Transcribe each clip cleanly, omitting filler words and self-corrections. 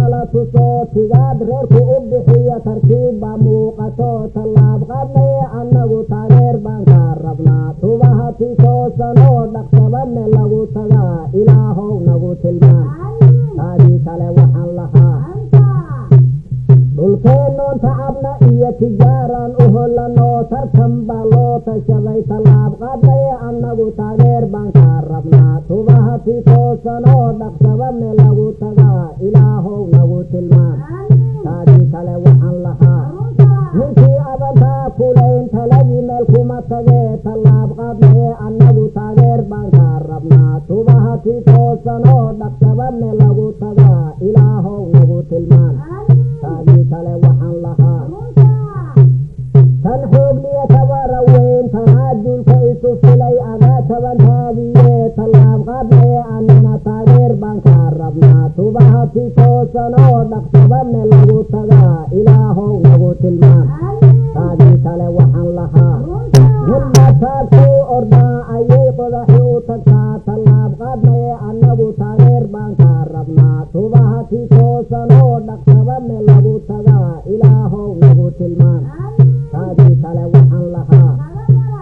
nala tuso tigaad reerku u bixiya tartiibba muuqato tallaab qaadnay annagu taageer baan ka rabnaa tubaha tisoosanoo dhaqsabadne lagu tagaa ilaahow nagu tilmaan taadii kale waxaan lahaa dhulkeennoon tacabna iyo tijaaraan u hollanoo tartan baa loo tashaday tallaab qaadnay annagu taageer baan ka rabnaa tubaha tisoosanoo dhaqsabadne lagu tagaa ilaahow nagu tilmaan taadii kale waxaan lahaa ninkii adantaa kulayn taladii meel kuma tagee tallaab qaadnay annagu taageer baan ka rabnaa tubaha tisoosanoo dhaqsabadne lagu tagaa ilaahow nagu tilmaan taadii kale waxaan lahaa tan xoogliya tabara weyn tanaadulka isu filay adaa tabantaadiye tallaab qaadnay annana taageer baan ka rabnaa tubaha tisoosanoo dhaqsabadne lagu tagaa ilaahow nagu tilmaan taadii kale waxaan lahaa midna taagtuu ordaa ayay qodaxi u tagtaa tallaab qaadnay annagu taageer baan ka rabnaa tubaha tisoosanoo dhaqsabadne lagu tagaa ilaahow nagu tilmaan taadii kale waxaan lahaa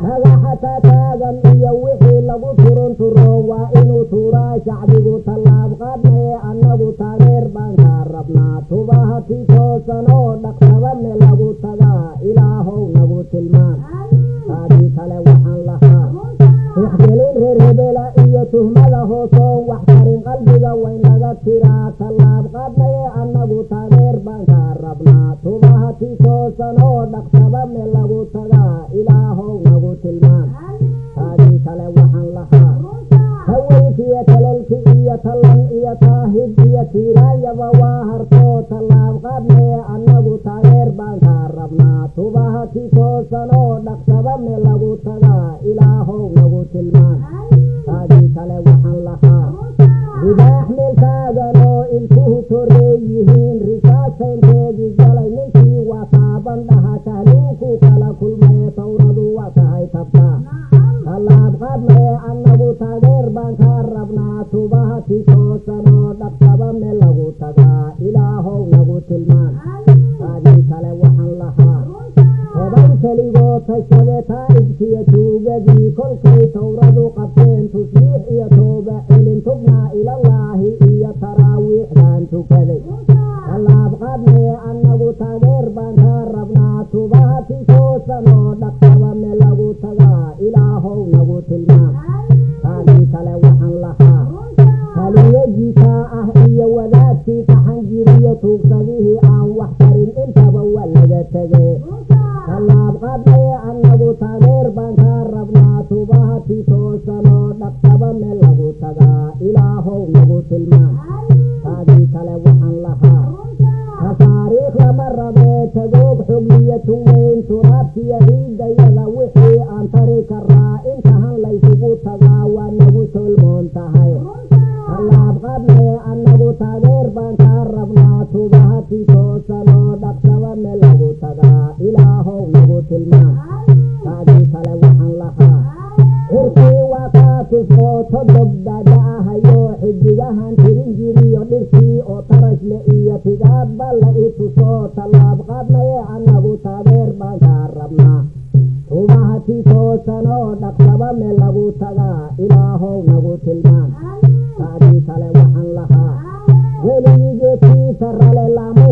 dhagaxataa taagan iyo wixii lagu turunturo waa inuu tuuraa shacbigu tallaab qaadnay annagu taageer baan ka rabnaa tubaha tisoosanoo dhaqsabadne lagu tagaa ilaahow nagu tilmaan taadii kale waxaan lahaa ixgelin reer hebela iyo tuhmada hoosoon wax tarin qalbiga wayn laga tiraa tallaab qaadnay annagu taageer baan ka rabnaa tubaha tisoosanoo dhaqsabadne lagu tagaa ilaahow nagu tilmaan taadii kale waxaan lahaa haweenkiiyo talalki iyo tallan iyo taahid iyo tiiraanyaba waa hartoo tallaab qaadnay annagu taageer baan ka rabnaa tubaha tisoosanoo dhaqsabadne lagu tagaa ilaahow nagu tilmaan taadii kale waxaan lahaa libaax meel taaganoo ilkuhu toreeyihiin risaasaynteedii galay ninkii waa taaban dhaha tahluunku kala kulmay tawradu waa tahay tabtaa tallaab qaadnay annagu taageer baan ka rabnaa tubaha tisoosanoo dhaqsabadne lagu tagaa ilaahow nagu tilmaan taadii kale waxaan lahaa toban keligoo tashade taa'ibkiyo tuugadii kolkay tawradu qabteen tusbiix iyo tooba celin tubnaa ilallaahi iyo taraawiixdaan tukaday tallaab qaadnay annagu taageer baan ka rabnaa tubaha tisoosanoo dhaqsabadne lagu tagaa ilaahow nagu tilmaan taadii kale waxaan lahaa kaliyajiikaa ah iyo wadaadkii kaxan jiriyo tuugsadihii aan wax tarin intaba waa laga tegee tallaab qaadnay annagu taageer baan ka rabnaa tubaha tisoosanoo dhaqsabadne lagu tagaa ilaahow nagu tilmaan taadii kale waxaan lahaa tasaariikh lama rabee tagoog xogliya tuweyn turaabkiyo ciidayada wixii aan tari karaa intahan laysugu tagaa waa nagu solmoon tahay tallaab qaadnay annagu taageer baan ka rabnaa tubaha tisoosanoo dhaqsabadne lagu tagaa ilaahow nagu tilmaan taadii kale waxaan lahaa cirkii waa kaatis oo todob dada ahayo xidigahan tirin jiriyo dhirkii oo tarashle iyo tigaadba la itusoo tallaab qaadnay annagu taageer baan ka rabnaa tubaha tisoosanoo dhaqsabadne lagu tagaa ilaahow nagu tilmaan taadii kale waxaan lahaa weligeedkii sarale laamo